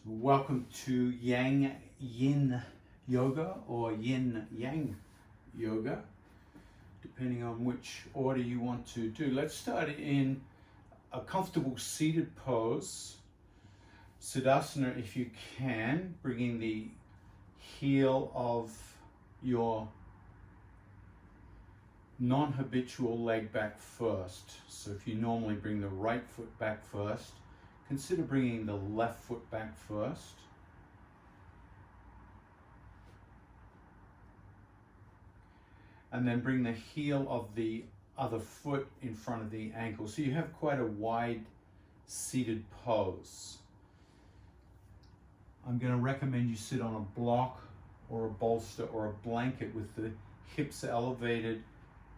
Welcome to Yang Yin Yoga or Yin Yang Yoga, depending on which order you want to do. Let's start in a comfortable seated pose. Siddhasana, if you can, bringing the heel of your non-habitual leg back first. So if you normally bring the right foot back first, consider bringing the left foot back first. And then bring the heel of the other foot in front of the ankle. So you have quite a wide seated pose. I'm going to recommend you sit on a block or a bolster or a blanket with the hips elevated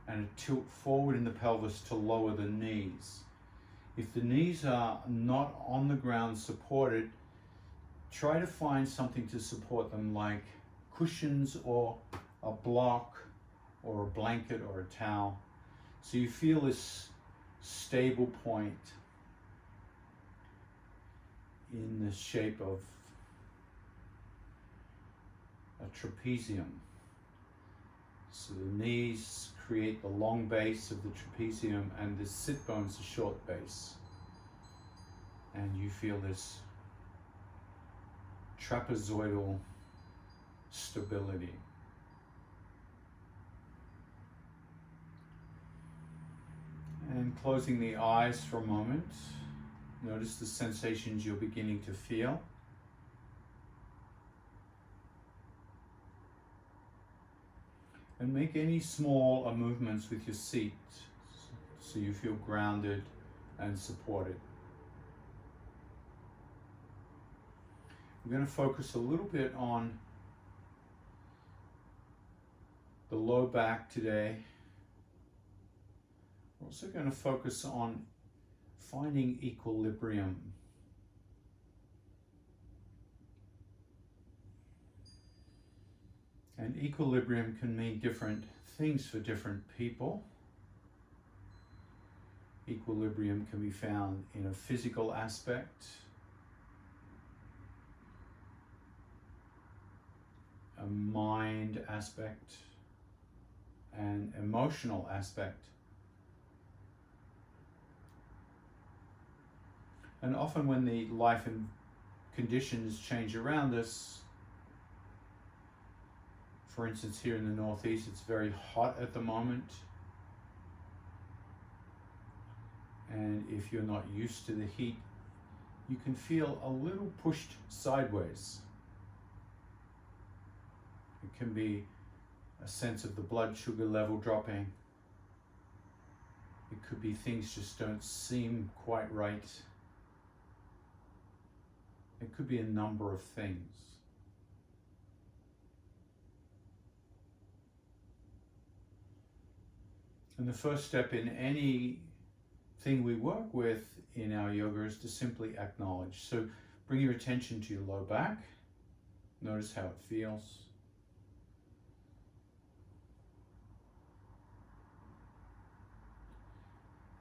and a tilt forward in the pelvis to lower the knees. If the knees are not on the ground supported, try to find something to support them, like cushions or a block or a blanket or a towel. So you feel this stable point in the shape of a trapezium. So the knees create the long base of the trapezium and the sit bone's the short base. And you feel this trapezoidal stability. And closing the eyes for a moment, notice the sensations you're beginning to feel. And make any small movements with your seat so you feel grounded and supported. We're going to focus a little bit on the low back today. We're also going to focus on finding equilibrium. And equilibrium can mean different things for different people. Equilibrium can be found in a physical aspect, a mind aspect, and emotional aspect. And often when the life and conditions change around us, for instance, here in the Northeast, it's very hot at the moment. And if you're not used to the heat, you can feel a little pushed sideways. It can be a sense of the blood sugar level dropping. It could be things just don't seem quite right. It could be a number of things. And the first step in anything we work with in our yoga is to simply acknowledge. So bring your attention to your low back. Notice how it feels.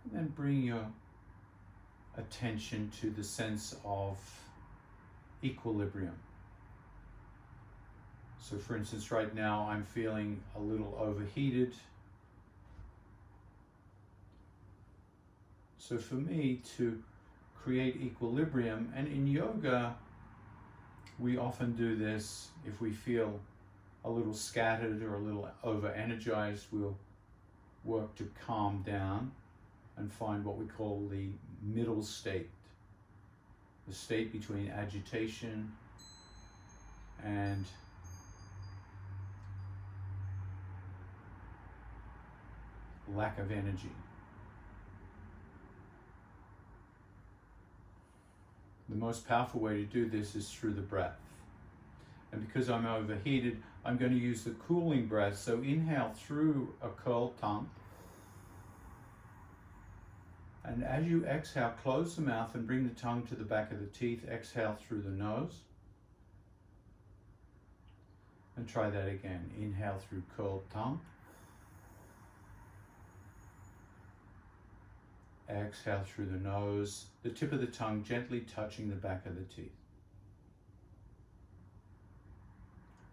And then bring your attention to the sense of equilibrium. So for instance, right now I'm feeling a little overheated. So for me to create equilibrium, and in yoga, we often do this if we feel a little scattered or a little over-energized, we'll work to calm down and find what we call the middle state, the state between agitation and lack of energy. The most powerful way to do this is through the breath. And because I'm overheated, I'm going to use the cooling breath. So inhale through a curled tongue. And as you exhale, close the mouth and bring the tongue to the back of the teeth. Exhale through the nose. And try that again. Inhale through curled tongue. Exhale through the nose, the tip of the tongue gently touching the back of the teeth.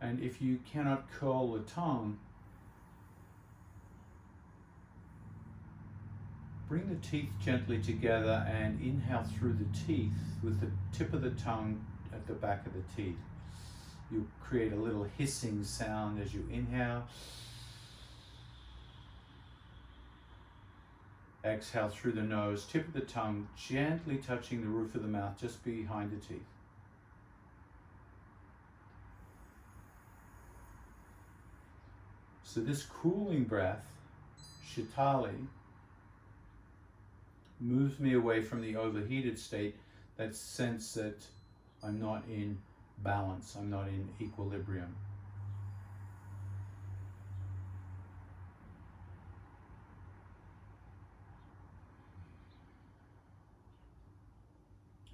And if you cannot curl the tongue, bring the teeth gently together and inhale through the teeth with the tip of the tongue at the back of the teeth. You create a little hissing sound as you inhale. Exhale through the nose, tip of the tongue gently touching the roof of the mouth just behind the teeth. So this cooling breath, Shitali, moves me away from the overheated state, that sense that I'm not in balance, I'm not in equilibrium.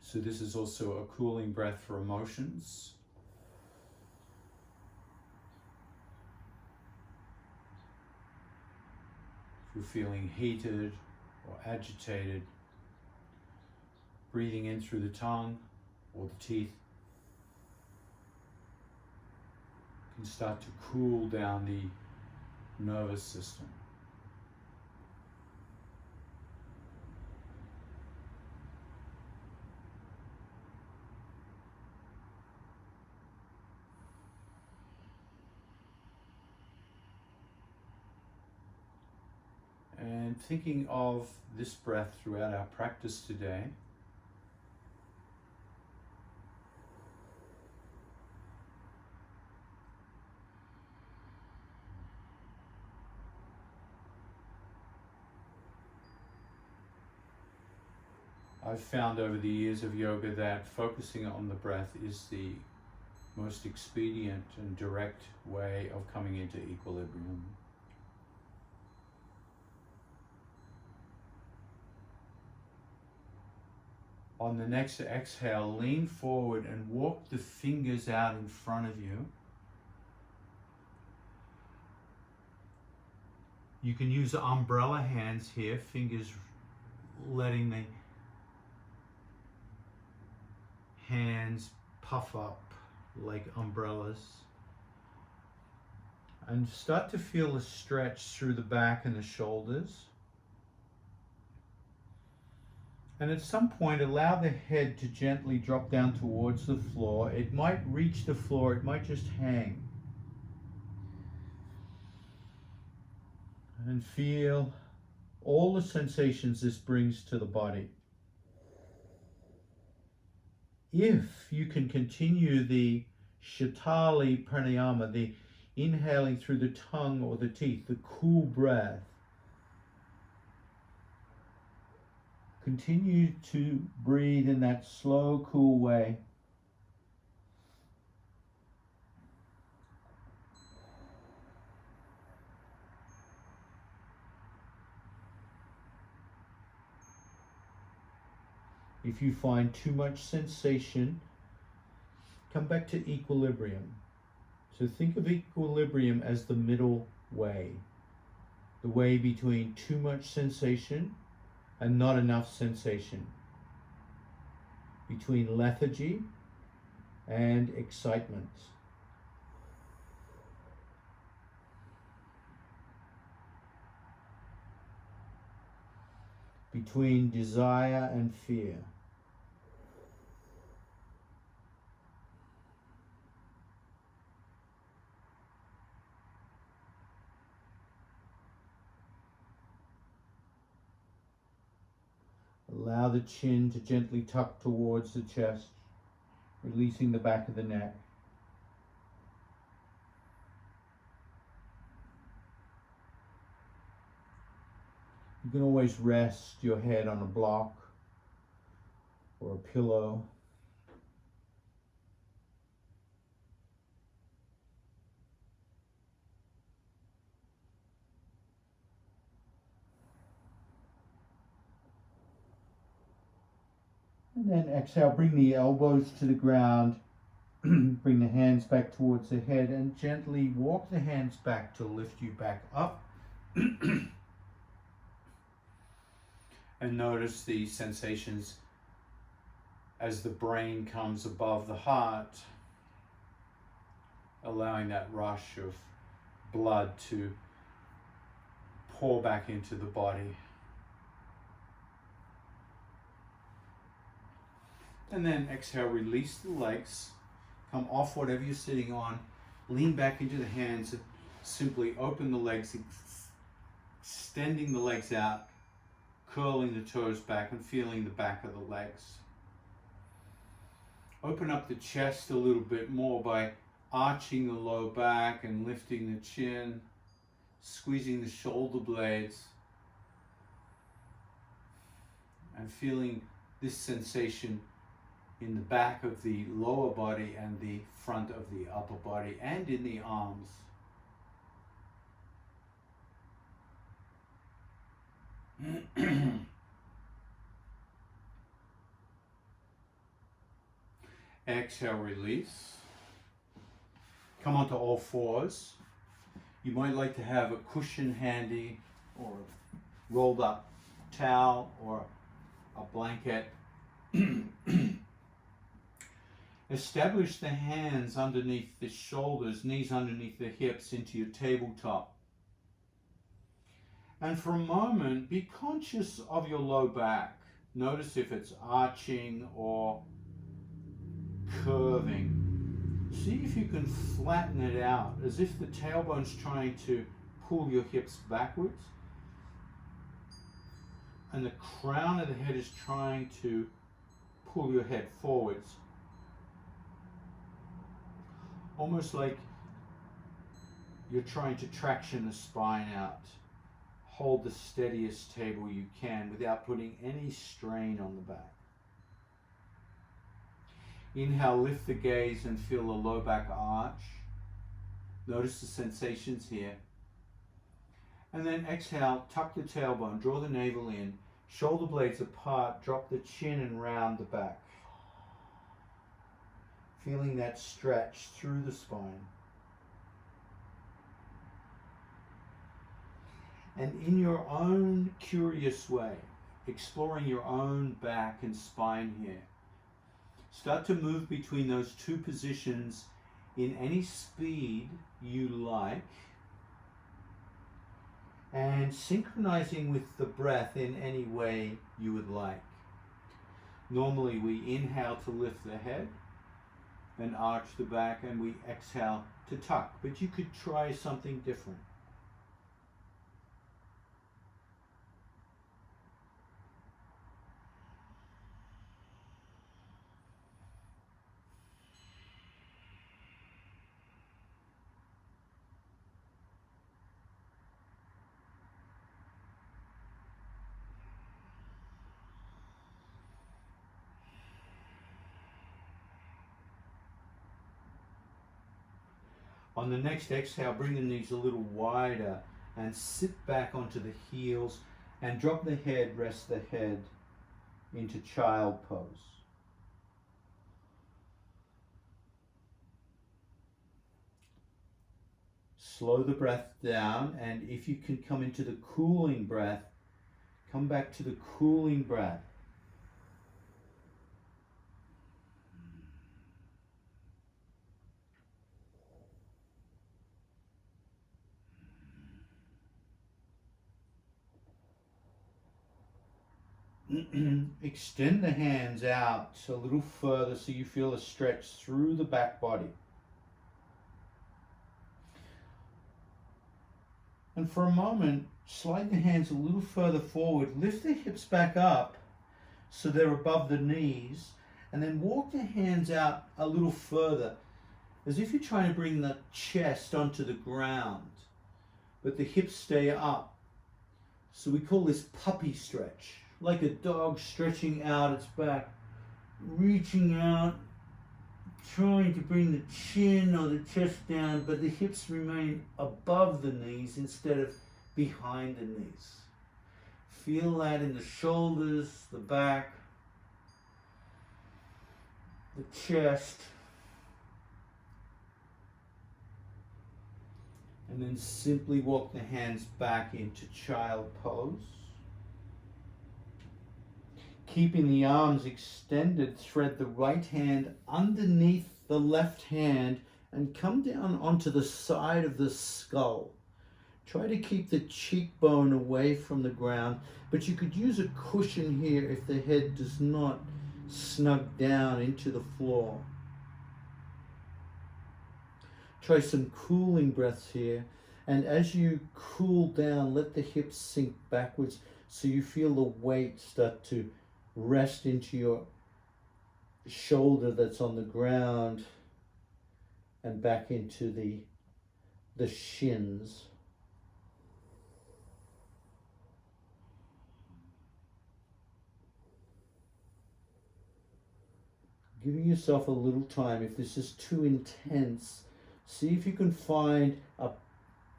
So this is also a cooling breath for emotions. If you're feeling heated or agitated, breathing in through the tongue or the teeth can start to cool down the nervous system. And thinking of this breath throughout our practice today, I've found over the years of yoga that focusing on the breath is the most expedient and direct way of coming into equilibrium. On the next exhale, lean forward and walk the fingers out in front of you. You can use umbrella hands here, fingers letting the hands puff up like umbrellas. And start to feel a stretch through the back and the shoulders. And at some point, allow the head to gently drop down towards the floor. It might reach the floor, it might just hang. And feel all the sensations this brings to the body. If you can continue the Shitali pranayama, the inhaling through the tongue or the teeth, the cool breath, continue to breathe in that slow, cool way. If you find too much sensation, come back to equilibrium. So think of equilibrium as the middle way, the way between too much sensation and not enough sensation, between lethargy and excitement. Between desire and fear. Allow the chin to gently tuck towards the chest, releasing the back of the neck. You can always rest your head on a block or a pillow. And then exhale, bring the elbows to the ground, bring the hands back towards the head, and gently walk the hands back to lift you back up. And notice the sensations as the brain comes above the heart. allowing that rush of blood to pour back into the body. And then exhale, release the legs, come off whatever you're sitting on, lean back into the hands, and simply open the legs, extending the legs out, curling the toes back and feeling the back of the legs. Open up the chest a little bit more by arching the low back and lifting the chin, squeezing the shoulder blades, and feeling this sensation in the back of the lower body and the front of the upper body and in the arms. Exhale, release. Come onto all fours. You might like to have a cushion handy or a rolled up towel or a blanket. Establish the hands underneath the shoulders, knees underneath the hips into your tabletop. And for a moment, be conscious of your low back. Notice if it's arching or curving. See if you can flatten it out, as if the tailbone's trying to pull your hips backwards. And the crown of the head is trying to pull your head forwards. Almost like you're trying to traction the spine out. Hold the steadiest table you can without putting any strain on the back. Inhale, lift the gaze and feel the low back arch. Notice the sensations here. And then exhale, tuck the tailbone, draw the navel in, shoulder blades apart, drop the chin and round the back. Feeling that stretch through the spine. And in your own curious way, exploring your own back and spine here, start to move between those two positions in any speed you like, and synchronizing with the breath in any way you would like. Normally we inhale to lift the head and arch the back, and we exhale to tuck, but you could try something different. On the next exhale, bring the knees a little wider and sit back onto the heels and drop the head, rest the head into child pose. Slow the breath down, and if you can come into the cooling breath, come back to the cooling breath. Extend the hands out a little further so you feel a stretch through the back body. And for a moment, slide the hands a little further forward, lift the hips back up so they're above the knees, and then walk the hands out a little further, as if you're trying to bring the chest onto the ground, but the hips stay up. So we call this puppy stretch. Like a dog stretching out its back, reaching out, trying to bring the chin or the chest down, but the hips remain above the knees instead of behind the knees. Feel that in the shoulders, the back, the chest. And then simply walk the hands back into child pose. Keeping the arms extended, thread the right hand underneath the left hand and come down onto the side of the skull. Try to keep the cheekbone away from the ground, but you could use a cushion here if the head does not snug down into the floor. Try some cooling breaths here, and as you cool down, let the hips sink backwards so you feel the weight start to rest into your shoulder that's on the ground and back into the shins. Giving yourself a little time. If this is too intense, see if you can find a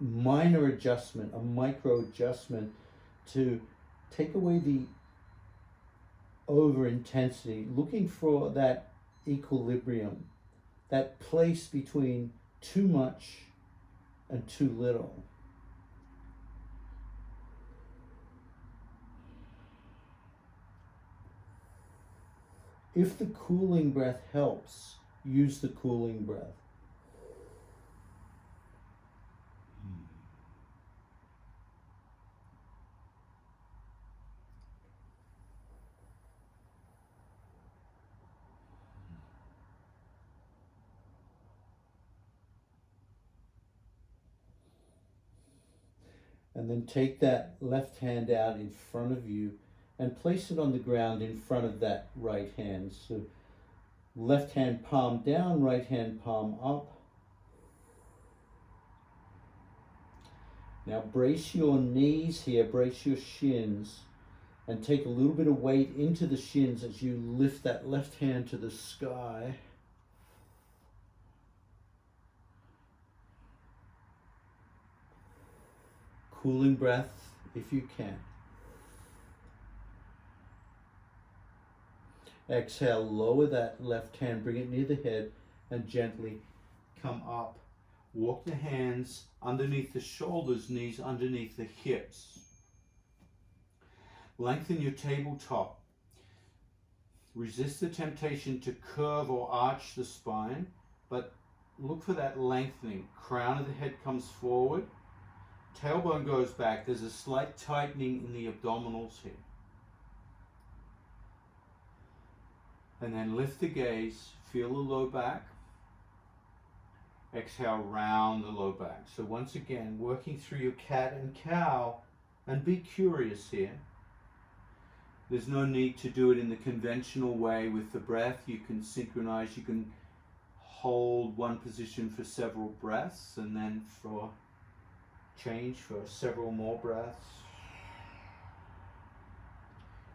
minor adjustment, a micro adjustment to take away the over intensity, looking for that equilibrium, that place between too much and too little. If the cooling breath helps, use the cooling breath. And then take that left hand out in front of you and place it on the ground in front of that right hand. So left hand palm down, right hand palm up. Now brace your knees here, brace your shins, and take a little bit of weight into the shins as you lift that left hand to the sky. Cooling breath if you can. Exhale, lower that left hand, bring it near the head, and gently come up. Walk the hands underneath the shoulders, knees underneath the hips. Lengthen your tabletop. Resist the temptation to curve or arch the spine, but look for that lengthening. Crown of the head comes forward. Tailbone goes back. There's a slight tightening in the abdominals here. And then lift the gaze, feel the low back. Exhale, round the low back. So once again, working through your cat and cow, and be curious here. There's no need to do it in the conventional way with the breath. You can synchronize, you can hold one position for several breaths, and then for change for several more breaths.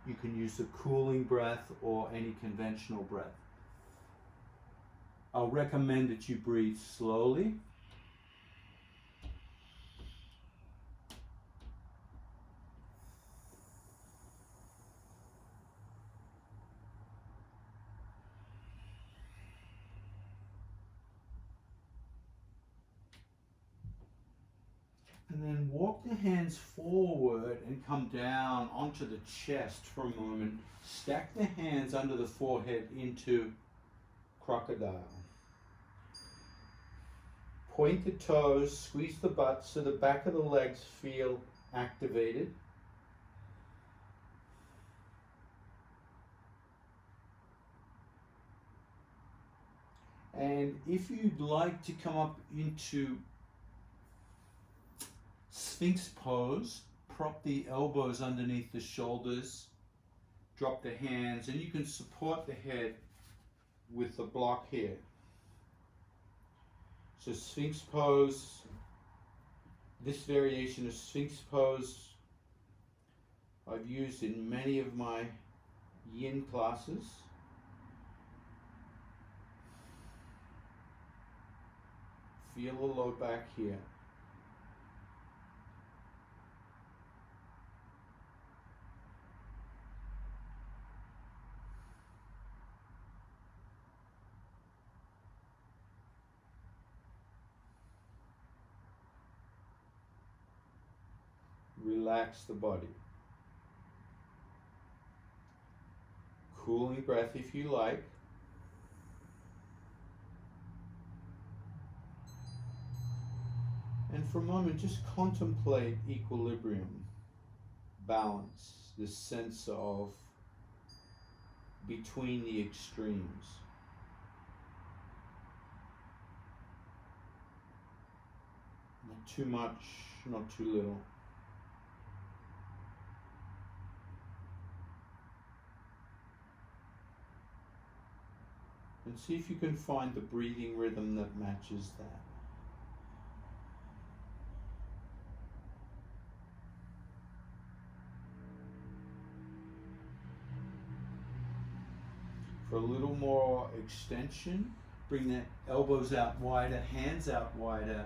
You can use the cooling breath or any conventional breath. I'll recommend that you breathe slowly. And then walk the hands forward and come down onto the chest for a moment. Stack the hands under the forehead into crocodile. Point the toes, squeeze the butt so the back of the legs feel activated. And if you'd like to come up into Sphinx pose, prop the elbows underneath the shoulders, drop the hands, and you can support the head with the block here. So Sphinx pose, this variation of Sphinx pose I've used in many of my yin classes. Feel the low back here. Relax the body. Cooling breath if you like. for a moment, just contemplate equilibrium, balance, this sense of between the extremes. Not too much, not too little. And see if you can find the breathing rhythm that matches that. For a little more extension, bring the elbows out wider, hands out wider,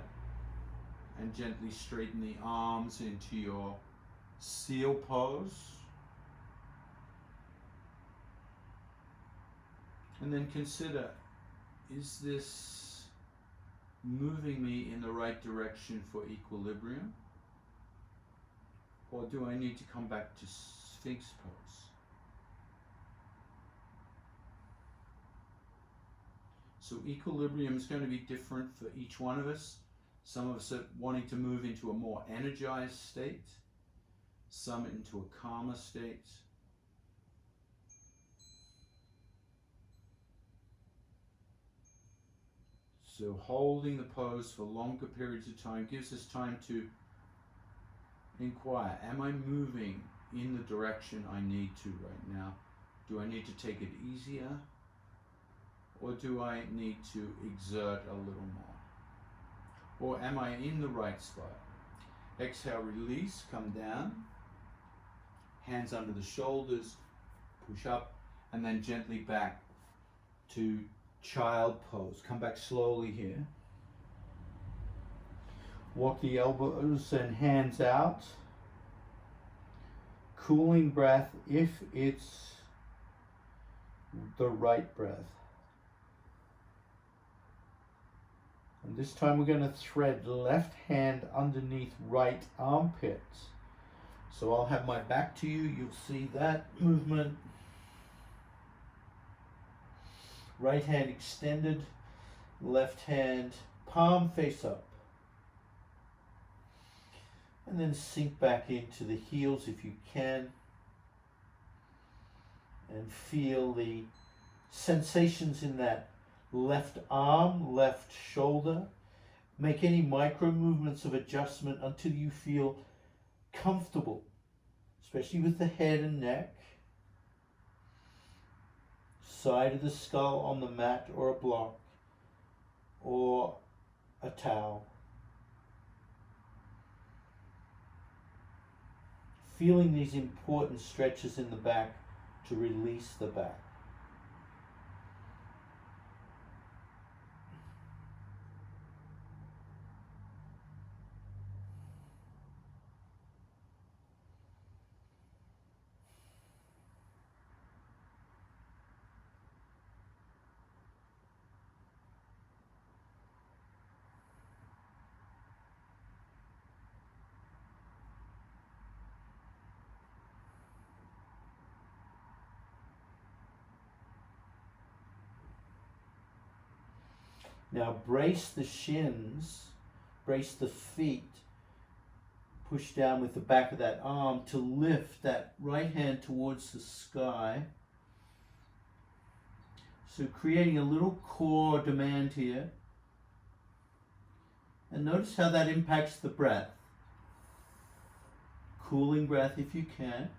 and gently straighten the arms into your seal pose. And then consider, is this moving me in the right direction for equilibrium? Or do I need to come back to Sphinx pose? So equilibrium is going to be different for each one of us. Some of us are wanting to move into a more energized state, some into a calmer state. So holding the pose for longer periods of time gives us time to inquire, am I moving in the direction I need to right now? Do I need to take it easier? Or do I need to exert a little more? Or am I in the right spot? Exhale, release, come down. Hands under the shoulders, push up, and then gently back to child pose. Come back slowly here. Walk the elbows and hands out. Cooling breath if it's the right breath. And this time we're going to thread left hand underneath right armpit. So I'll have my back to you. You'll see that movement. Right hand extended, left hand palm face up. And then sink back into the heels if you can. And feel the sensations in that left arm, left shoulder. Make any micro movements of adjustment until you feel comfortable, especially with the head and neck. Side of the skull on the mat or a block or a towel. Feeling these important stretches in the back to release the back. Now brace the shins, brace the feet, push down with the back of that arm to lift that right hand towards the sky. So creating a little core demand here. And notice how that impacts the breath. Cooling breath if you can.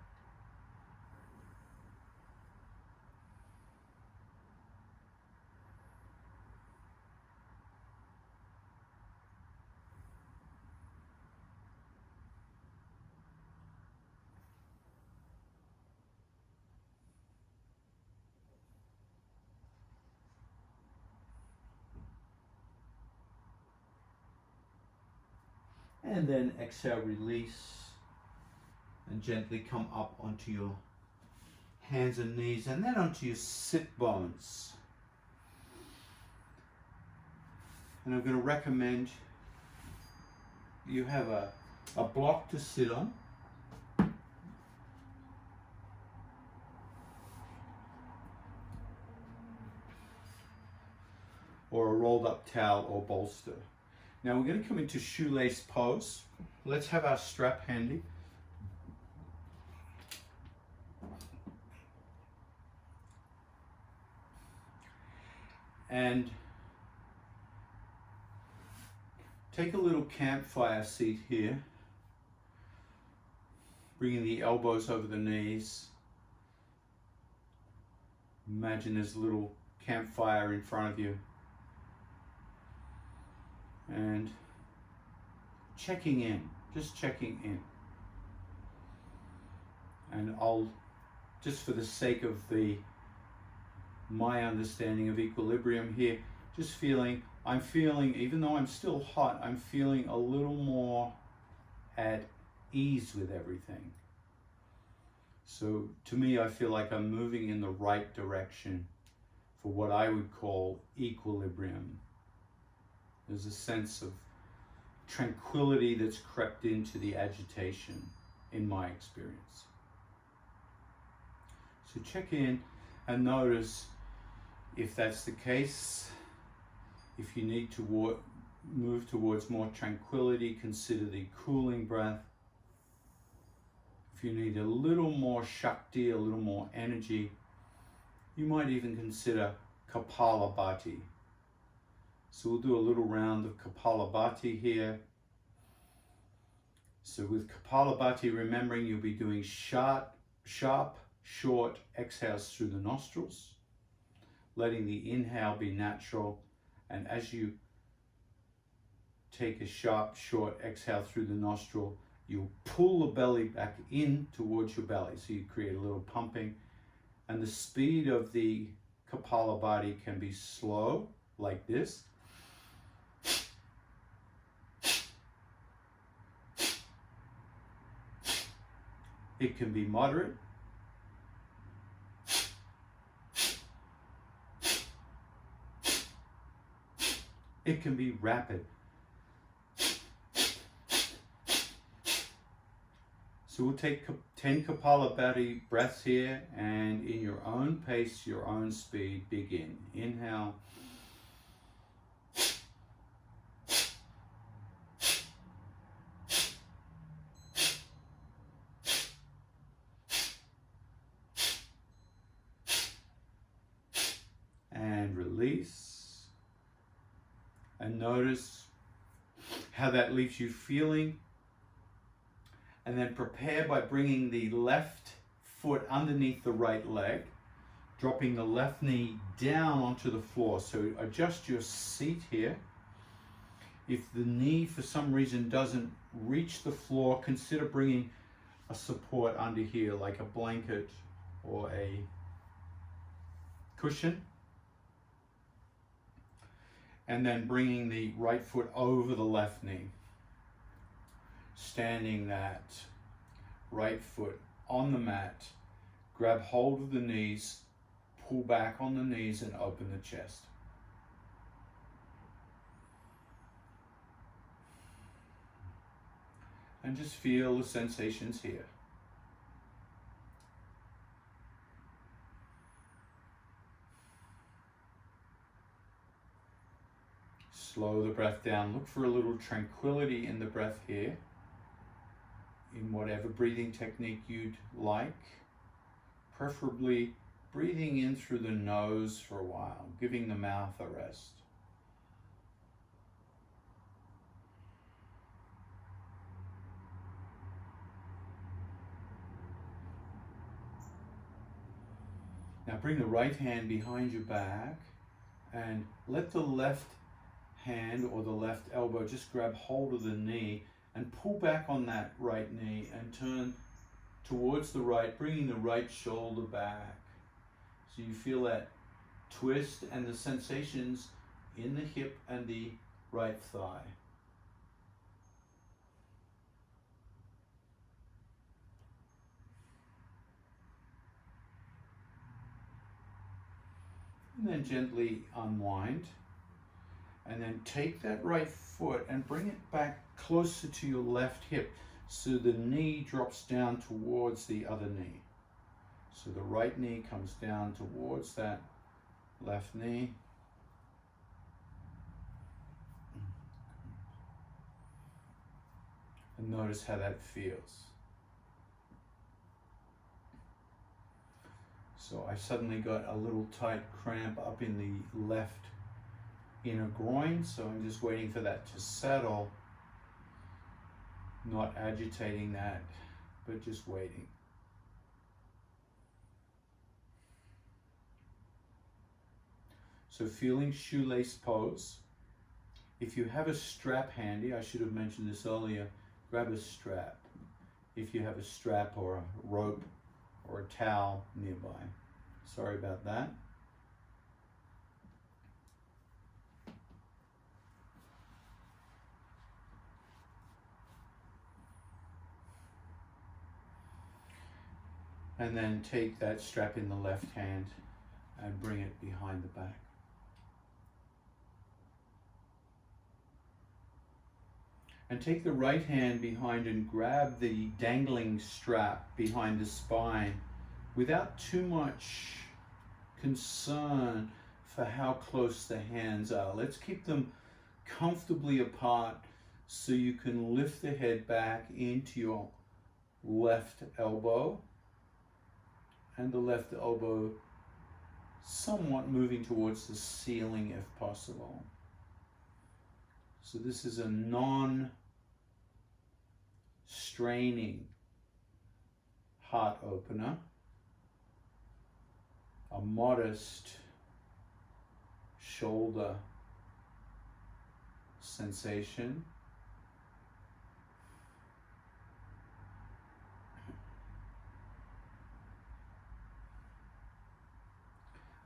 And then exhale, release, and gently come up onto your hands and knees, and then onto your sit bones. And I'm going to recommend you have a block to sit on. Or a rolled up towel or bolster. Now we're going to come into shoelace pose. Let's have our strap handy. And take a little campfire seat here, bringing the elbows over the knees. Imagine there's a little campfire in front of you. And checking in, just checking in. And I'll, just for the sake of my understanding of equilibrium here, just I'm feeling, even though I'm still hot, I'm feeling a little more at ease with everything. So to me, I feel like I'm moving in the right direction for what I would call equilibrium. There's a sense of tranquility that's crept into the agitation in my experience. So check in and notice if that's the case. If you need to move towards more tranquility, consider the cooling breath. If you need a little more Shakti, a little more energy, you might even consider Kapalabhati. So we'll do a little round of Kapalabhati here. So with Kapalabhati, remembering you'll be doing sharp, short exhales through the nostrils, letting the inhale be natural. And as you take a sharp, short exhale through the nostril, you'll pull the belly back in towards your belly. So you create a little pumping. And the speed of the Kapalabhati can be slow, like this. It can be moderate. It can be rapid. So we'll take 10 Kapalabhati breaths here, and in your own pace, your own speed, begin. Inhale. And release. And notice how that leaves you feeling. And then prepare by bringing the left foot underneath the right leg, dropping the left knee down onto the floor. So adjust your seat here. If the knee for some reason doesn't reach the floor, consider bringing a support under here, like a blanket or a cushion. And then bringing the right foot over the left knee. Standing that right foot on the mat, grab hold of the knees, pull back on the knees and open the chest. And just feel the sensations here. Slow the breath down. Look for a little tranquility in the breath here, in whatever breathing technique you'd like. Preferably breathing in through the nose for a while, giving the mouth a rest. Now bring the right hand behind your back and let the left hand or the left elbow just grab hold of the knee and pull back on that right knee and turn towards the right, bringing the right shoulder back. So you feel that twist and the sensations in the hip and the right thigh. And then gently unwind. And then take that right foot and bring it back closer to your left hip so the knee drops down towards the other knee. So the right knee comes down towards that left knee. Notice how that feels. So I suddenly got a little tight cramp up in the left inner groin, so I'm just waiting for that to settle, not agitating that, but just waiting. So feeling shoelace pose. If you have a strap handy, I should have mentioned this earlier, grab a strap. If you have a strap or a rope or a towel nearby. Sorry about that. And then take that strap in the left hand and bring it behind the back. And take the right hand behind and grab the dangling strap behind the spine without too much concern for how close the hands are. Let's keep them comfortably apart so you can lift the head back into your left elbow and the left elbow somewhat moving towards the ceiling if possible. So this is a non-straining heart opener, a modest shoulder sensation.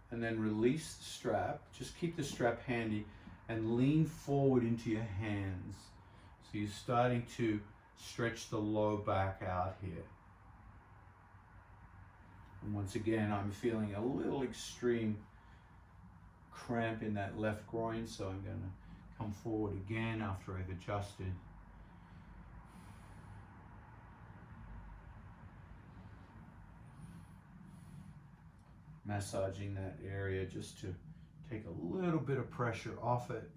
And then release the strap. Just keep the strap handy and lean forward into your hands. So you're starting to stretch the low back out here. And once again, I'm feeling a little extreme cramp in that left groin, so I'm going to come forward again after I've adjusted. Massaging that area just to take a little bit of pressure off it.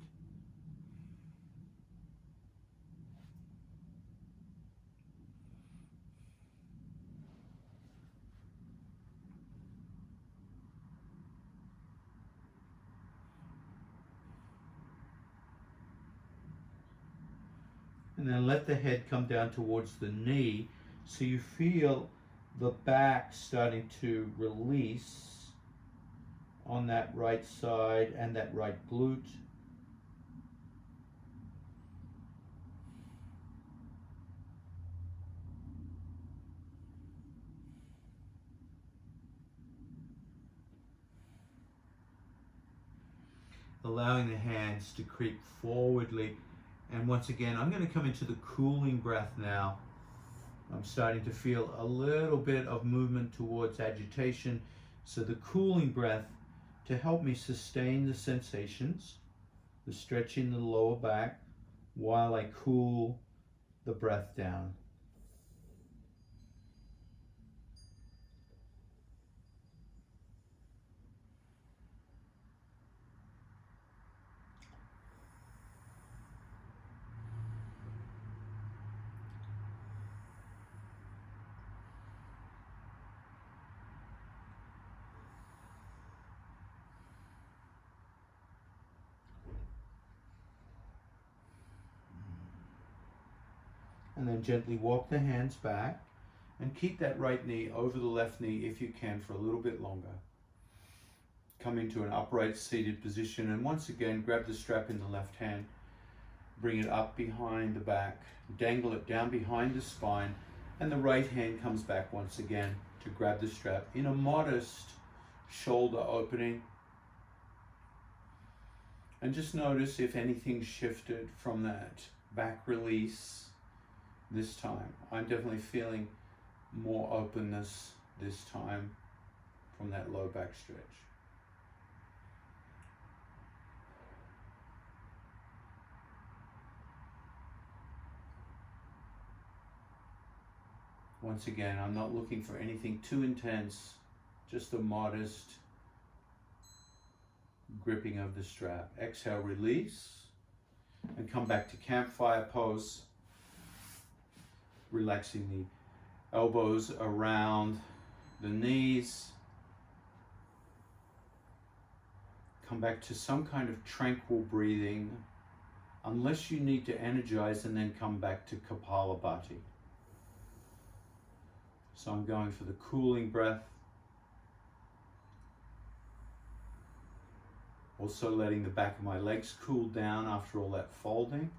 And then let the head come down towards the knee so you feel the back starting to release on that right side and that right glute. Allowing the hands to creep forwardly. And once again, I'm going to come into the cooling breath now. I'm starting to feel a little bit of movement towards agitation. So the cooling breath to help me sustain the sensations, the stretch in the lower back while I cool the breath down. And then gently walk the hands back and keep that right knee over the left knee if you can for a little bit longer. Come into an upright seated position and once again grab the strap in the left hand, bring it up behind the back, dangle it down behind the spine, and the right hand comes back once again to grab the strap in a modest shoulder opening. And just notice if anything shifted from that back release this time. I'm definitely feeling more openness this time from that low back stretch. Once again, I'm not looking for anything too intense, just a modest gripping of the strap. Exhale, release, and come back to campfire pose. relaxing the elbows around the knees. Come back to some kind of tranquil breathing, unless you need to energize, and then come back to Kapalabhati. So I'm going for the cooling breath. Also letting the back of my legs cool down after all that folding.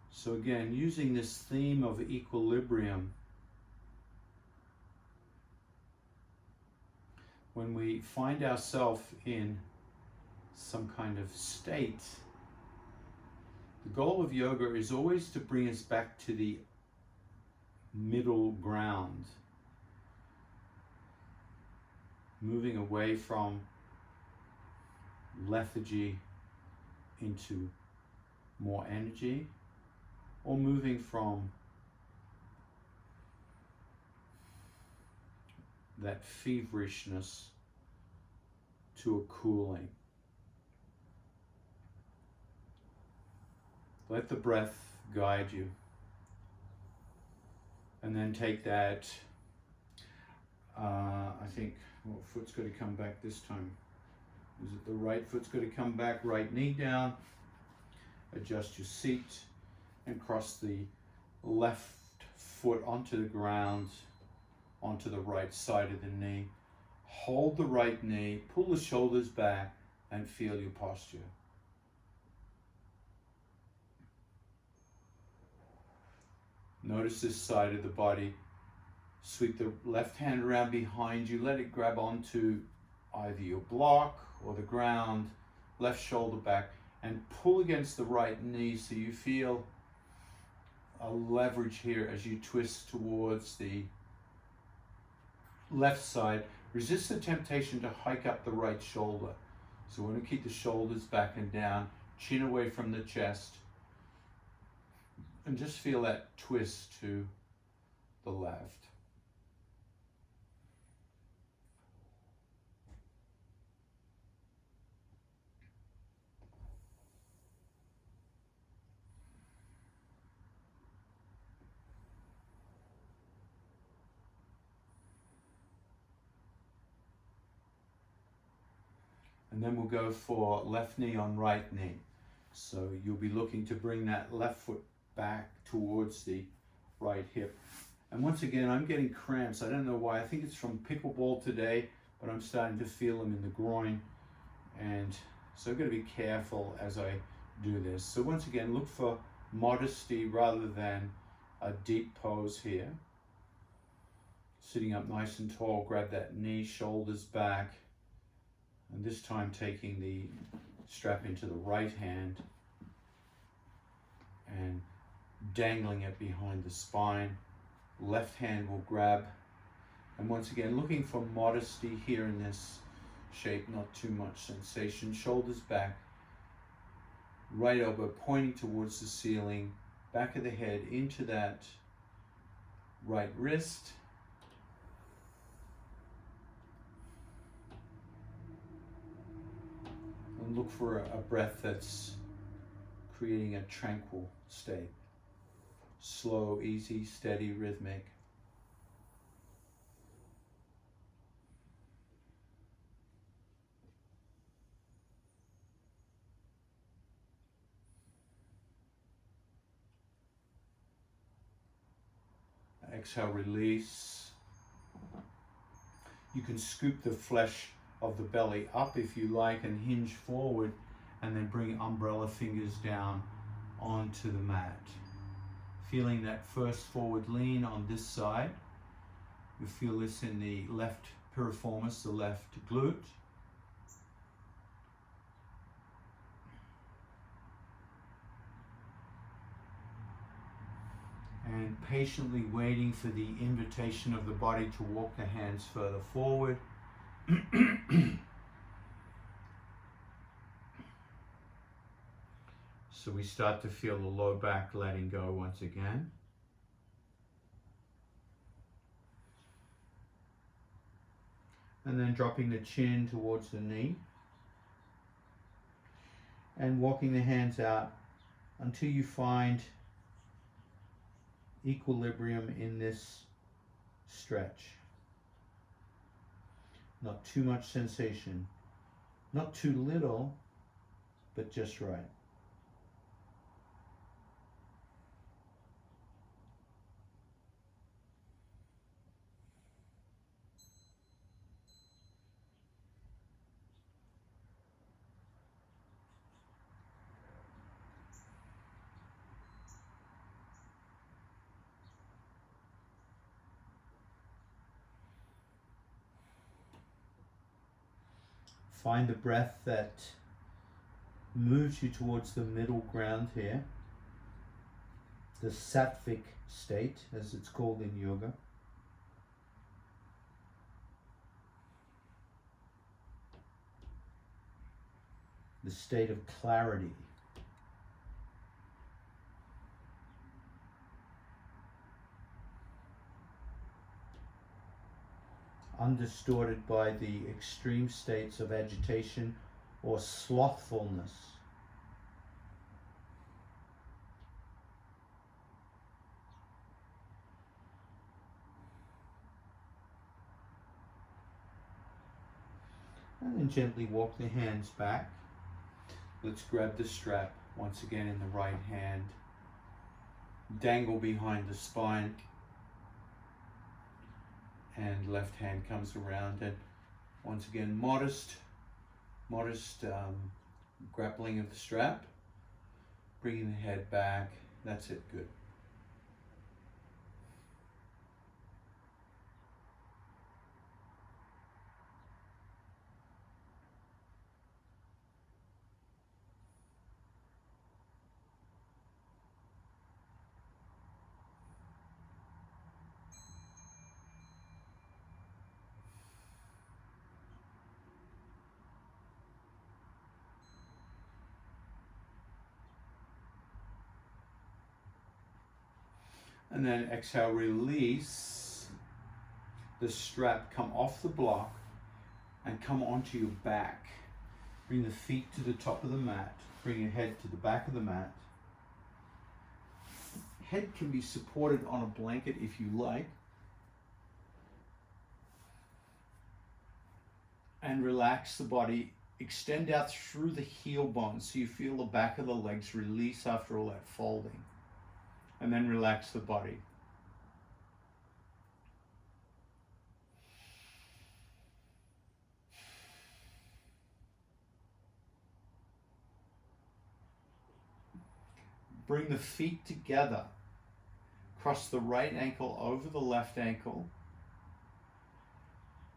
So again, using this theme of equilibrium, when we find ourselves in some kind of state, the goal of yoga is always to bring us back to the middle ground, moving away from lethargy into more energy, or moving from that feverishness to a cooling. Let the breath guide you. And then take that, I think, what foot's got to come back this time? Is it the right foot's got to come back? Right knee down. Adjust your seat and cross the left foot onto the ground, onto the right side of the knee. Hold the right knee, pull the shoulders back, and feel your posture. Notice this side of the body. Sweep the left hand around behind you. Let it grab onto either your block or the ground. Left shoulder back, and pull against the right knee so you feel a leverage here as you twist towards the left side. Resist the temptation to hike up the right shoulder. So we want to keep the shoulders back and down, chin away from the chest, and just feel that twist to the left. And then we'll go for left knee on right knee. So you'll be looking to bring that left foot back towards the right hip. And once again, I'm getting cramps. I don't know why. I think it's from pickleball today, but I'm starting to feel them in the groin. And so I've got to be careful as I do this. So once again, look for modesty rather than a deep pose here. Sitting up nice and tall, grab that knee, shoulders back. And this time taking the strap into the right hand and dangling it behind the spine. Left hand will grab. And once again, looking for modesty here in this shape, not too much sensation. Shoulders back. Right elbow pointing towards the ceiling. Back of the head into that right wrist. And look for a breath that's creating a tranquil state. Slow, easy, steady, rhythmic. Exhale, release. You can scoop the flesh of the belly up if you like and hinge forward, and then bring umbrella fingers down onto the mat. Feeling that first forward lean on this side. You feel this in the left piriformis, the left glute. And patiently waiting for the invitation of the body to walk the hands further forward. So we start to feel the low back letting go once again. and then dropping the chin towards the knee and walking the hands out until you find equilibrium in this stretch. Not too much sensation, not too little, but just right. Find the breath that moves you towards the middle ground here, the sattvic state, as it's called in yoga. The state of clarity. Undistorted by the extreme states of agitation or slothfulness. And then gently walk the hands back. Let's grab the strap once again in the right hand. Dangle behind the spine. And left hand comes around, and once again modest grappling of the strap, bringing the head back. That's it. Good. And then exhale, release the strap, come off the block and come onto your back. Bring the feet to the top of the mat, bring your head to the back of the mat. Head can be supported on a blanket if you like. And relax the body, extend out through the heel bones so you feel the back of the legs release after all that folding. And then relax the body. Bring the feet together. Cross the right ankle over the left ankle.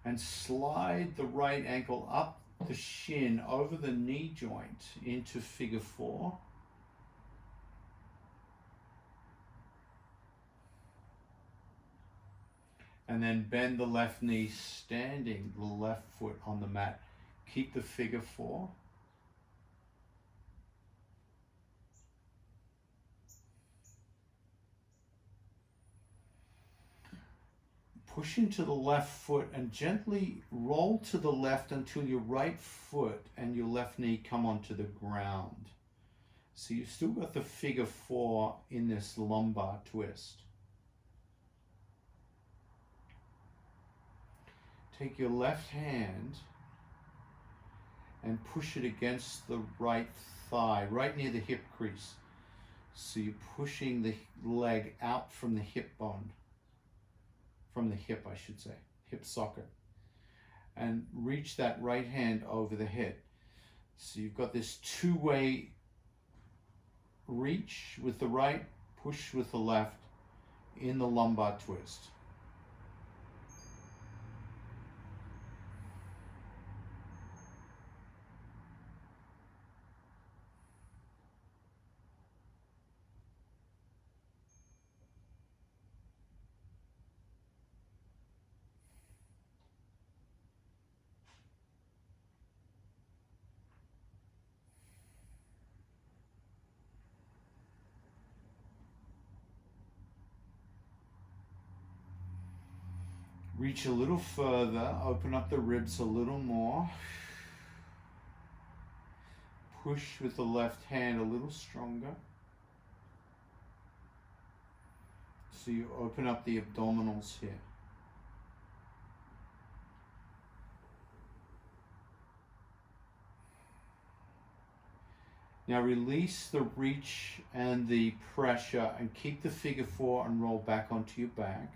And slide the right ankle up the shin over the knee joint into figure 4. And then bend the left knee, standing the left foot on the mat. Keep the figure 4. Push into the left foot and gently roll to the left until your right foot and your left knee come onto the ground. So you've still got the figure 4 in this lumbar twist. Take your left hand and push it against the right thigh, right near the hip crease. So you're pushing the leg out from the hip bone, from the hip, I should say, hip socket. And reach that right hand over the head. So you've got this two-way reach with the right, push with the left in the lumbar twist. Reach a little further, open up the ribs a little more. Push with the left hand a little stronger. So you open up the abdominals here. Now release the reach and the pressure and keep the figure four and roll back onto your back.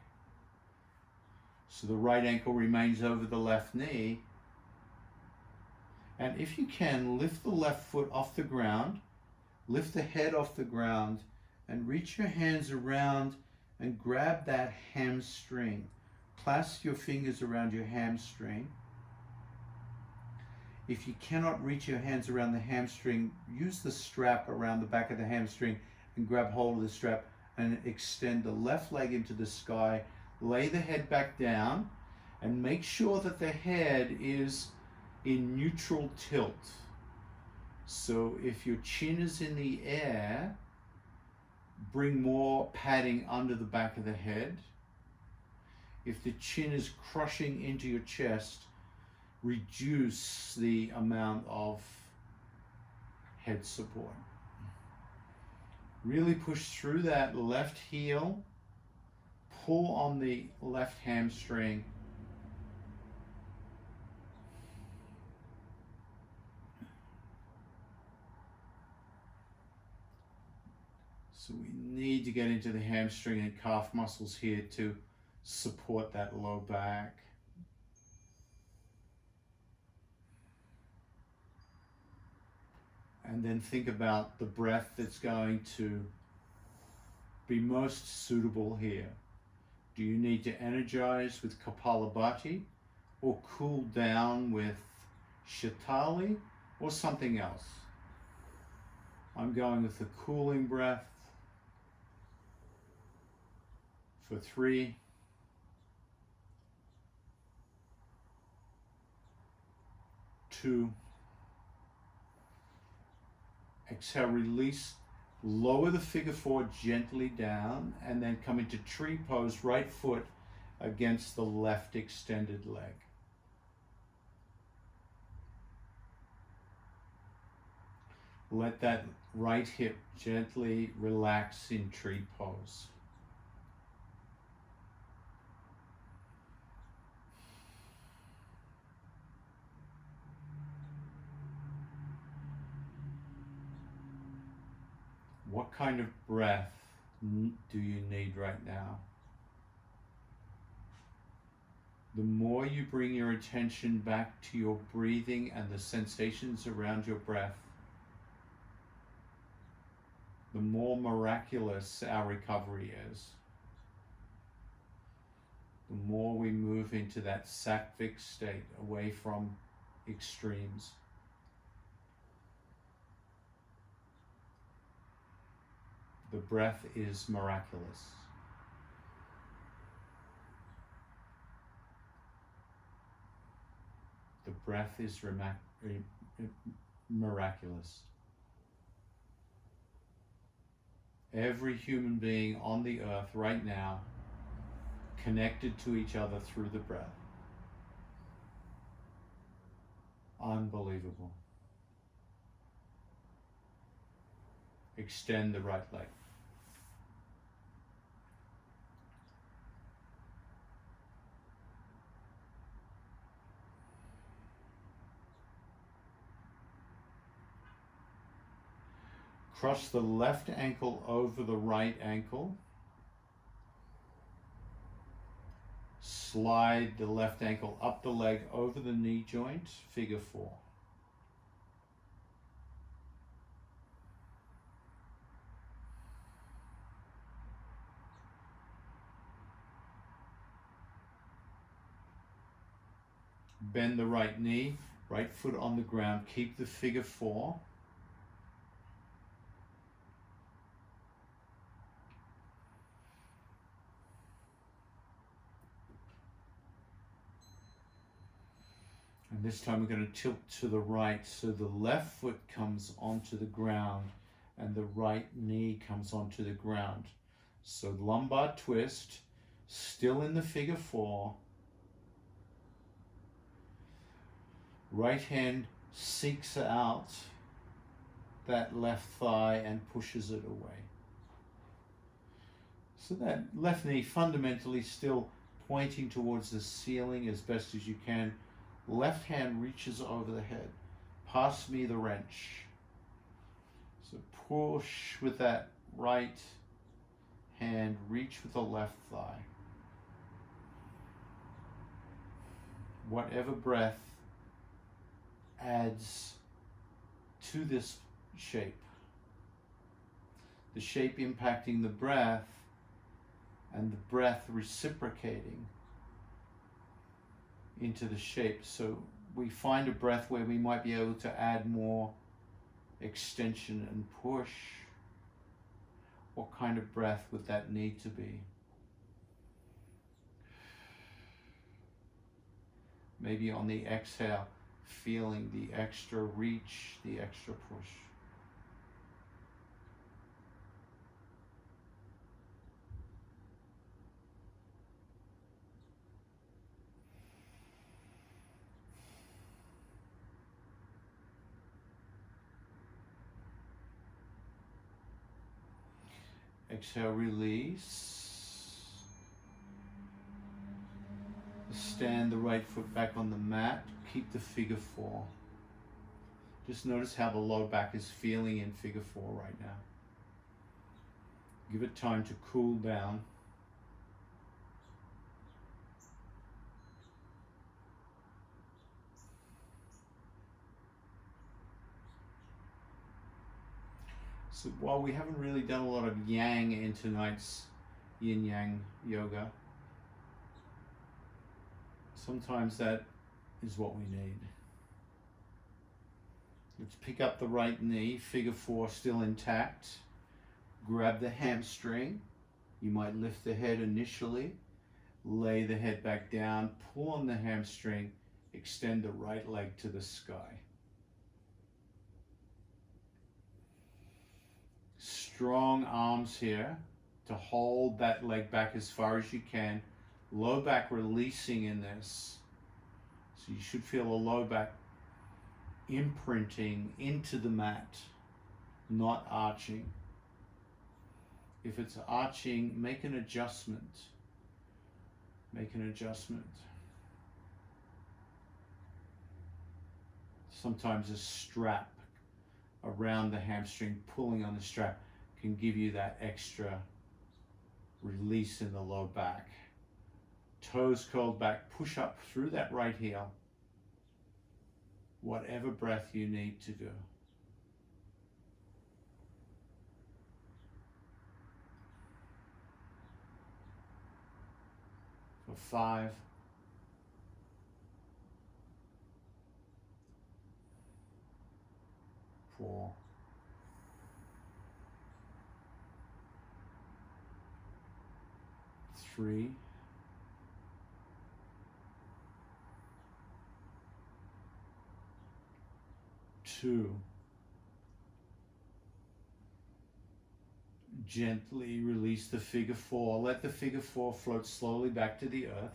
So the right ankle remains over the left knee. And if you can, lift the left foot off the ground, lift the head off the ground, and reach your hands around and grab that hamstring. Clasp your fingers around your hamstring. If you cannot reach your hands around the hamstring, use the strap around the back of the hamstring and grab hold of the strap and extend the left leg into the sky. Lay the head back down and make sure that the head is in neutral tilt. So if your chin is in the air, bring more padding under the back of the head. If the chin is crushing into your chest, reduce the amount of head support. Really push through that left heel, pull on the left hamstring. So we need to get into the hamstring and calf muscles here to support that low back. And then think about the breath that's going to be most suitable here. Do you need to energize with Kapalabhati or cool down with Shitali or something else? I'm going with the cooling breath for 3, 2, exhale, release, lower the figure four gently down, and then come into tree pose, right foot against the left extended leg. Let that right hip gently relax in tree pose. What kind of breath do you need right now? The more you bring your attention back to your breathing and the sensations around your breath, the more miraculous our recovery is. The more we move into that sattvic state, away from extremes. The breath is miraculous. The breath is miraculous. Every human being on the earth right now connected to each other through the breath. Unbelievable. Extend the right leg. Cross the left ankle over the right ankle. Slide the left ankle up the leg over the knee joint, figure 4. Bend the right knee, right foot on the ground, keep the figure 4. And this time we're going to tilt to the right, so the left foot comes onto the ground and the right knee comes onto the ground. So lumbar twist, still in the figure 4, Right hand seeks out that left thigh and pushes it away. So that left knee fundamentally still pointing towards the ceiling as best as you can. Left hand reaches over the head. Pass me the wrench. So push with that right hand, reach with the left thigh. Whatever breath adds to this shape. The shape impacting the breath and the breath reciprocating into the shape. So we find a breath where we might be able to add more extension and push. What kind of breath would that need to be? Maybe on the exhale, feeling the extra reach, the extra push. Exhale, release. Stand the right foot back on the mat. Keep the figure four. Just notice how the low back is feeling in figure four right now. Give it time to cool down. So while we haven't really done a lot of yang in tonight's yin yang yoga, sometimes that is what we need. Let's pick up the right knee, figure four still intact. Grab the hamstring. You might lift the head initially, lay the head back down, pull on the hamstring, extend the right leg to the sky. Strong arms here to hold that leg back as far as you can. Low back releasing in this. So you should feel a low back imprinting into the mat, not arching. If it's arching, make an adjustment. Make an adjustment. Sometimes a strap around the hamstring, pulling on the strap, can give you that extra release in the low back. Toes curled back, push up through that right heel. Whatever breath you need to do. For 5, 4, 3, 2. Gently release the figure four. Let the figure four float slowly back to the earth.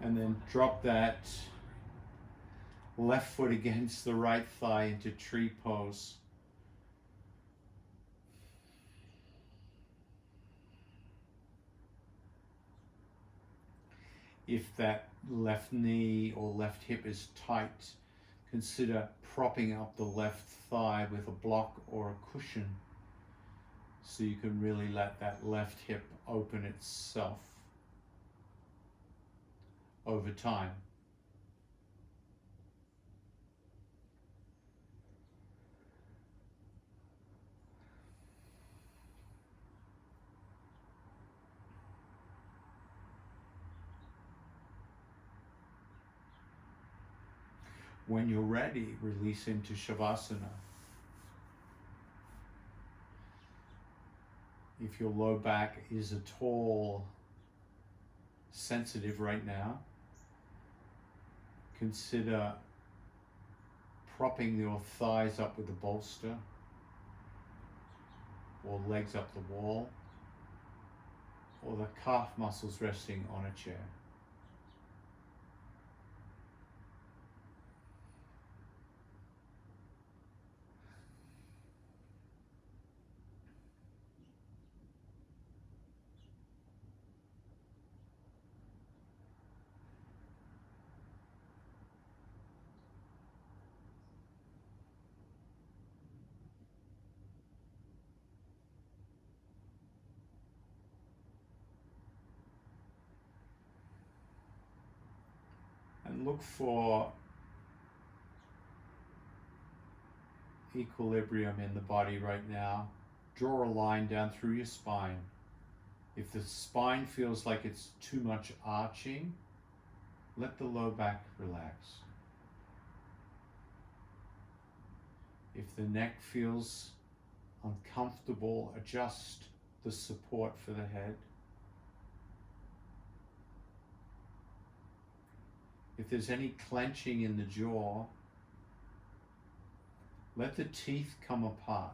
And then drop that left foot against the right thigh into tree pose. If that left knee or left hip is tight, consider propping up the left thigh with a block or a cushion so you can really let that left hip open itself over time. When you're ready, release into Shavasana. If your low back is at all sensitive right now, consider propping your thighs up with a bolster or legs up the wall or the calf muscles resting on a chair. And look for equilibrium in the body right now. Draw a line down through your spine. If the spine feels like it's too much arching, let the low back relax. If the neck feels uncomfortable, adjust the support for the head. If there's any clenching in the jaw, let the teeth come apart.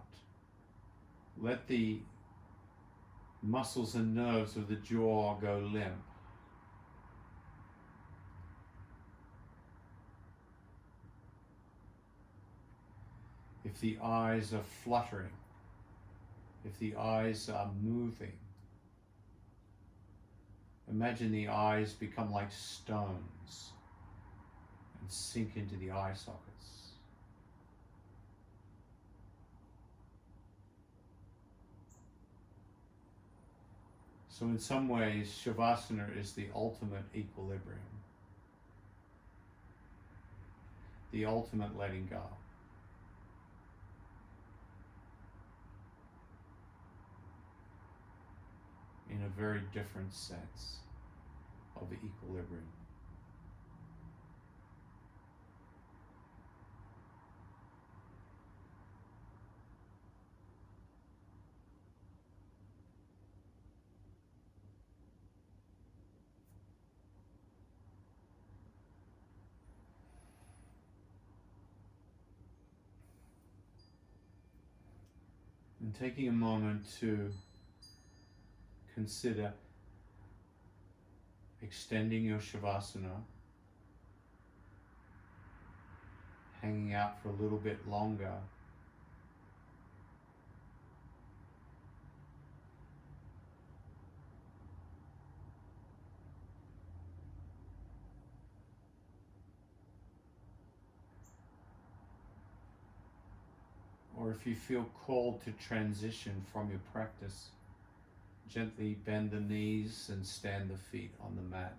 Let the muscles and nerves of the jaw go limp. If the eyes are fluttering, if the eyes are moving, imagine the eyes become like stones and sink into the eye sockets. So in some ways, Shavasana is the ultimate equilibrium, the ultimate letting go. In a very different sense of equilibrium. And taking a moment to consider extending your Shavasana, hanging out for a little bit longer, or if you feel called to transition from your practice, gently bend the knees and stand the feet on the mat.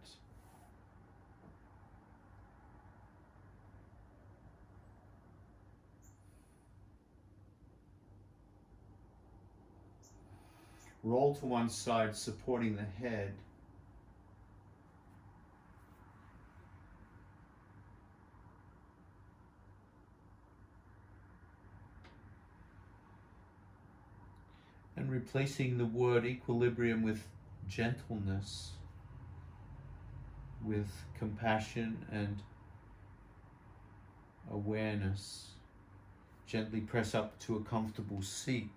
Roll to one side, supporting the head. And replacing the word equilibrium with gentleness, with compassion and awareness. Gently press up to a comfortable seat.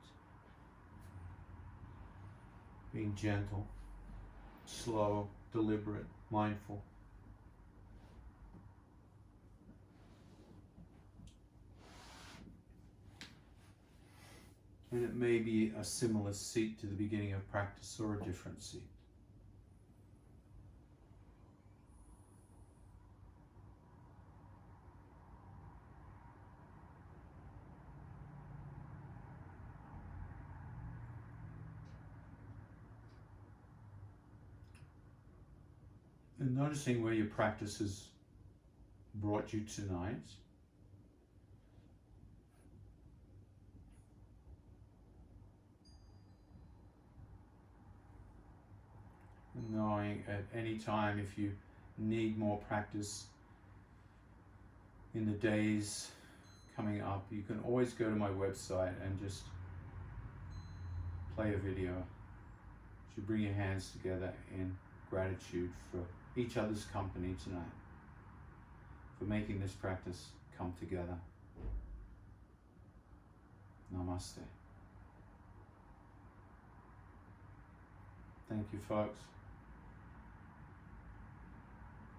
Being gentle, slow, deliberate, mindful. And it may be a similar seat to the beginning of practice or a different seat. And noticing where your practice has brought you tonight. And knowing at any time if you need more practice in the days coming up, you can always go to my website and just play a video. You bring your hands together in gratitude for each other's company tonight, for making this practice come together. Namaste. Thank you, folks.